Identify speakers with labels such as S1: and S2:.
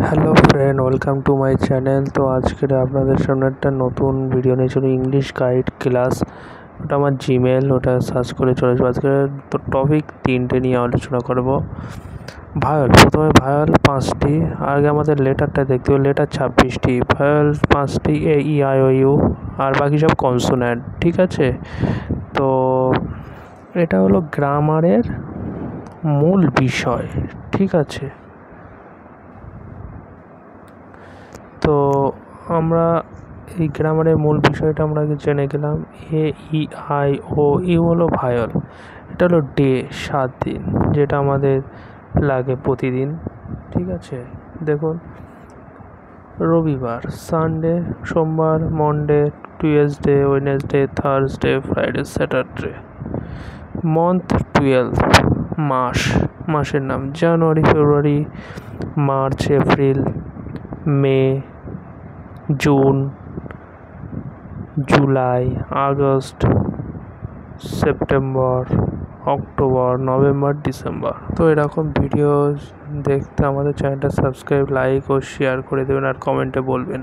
S1: Hello friend, welcome to my channel. তো আজকের আপনাদের সামনে একটা নতুন ভিডিও নিয়ে চলো, ইংলিশ গাইড ক্লাস। ওটা আমার জিমেল, ওটা সার্চ করে চলে আসবো। আজকে তো টপিক 3টে নিয়ে আলোচনা করব। ভায়োল, প্রথমে ভায়োল 5টি, আগে আমাদের লেটারটা দেখতে হবে। লেটার 26টি, ভায়োল 5টি, এ ই আই ও ইউ, আর বাকি সব কনসোন্যান্ট। ঠিক আছে, তো এটা হলো গ্রামারের মূল বিষয়। ঠিক আছে, তো আমরা এই গ্রামারের মূল বিষয়টা আমরা আগে জেনে গেলাম। এ ই আই ও ইউ হলো ভায়োল। এটা হলো ডে, 7 দিন, যেটা আমাদের লাগে প্রতিদিন। ঠিক আছে, দেখুন, রবিবার, সানডে, সোমবার, Monday, Tuesday, Wednesday, Thursday, Friday, Saturday. Month 12, মাস, মাসের নাম January, February, March, April, May, June, July, August, September, October, November, December. তো এরকম ভিডিও দেখতে আমাদের চ্যানেলটা সাবস্ক্রাইব, লাইক ও শেয়ার করে দেবেন, আর কমেন্টে বলবেন।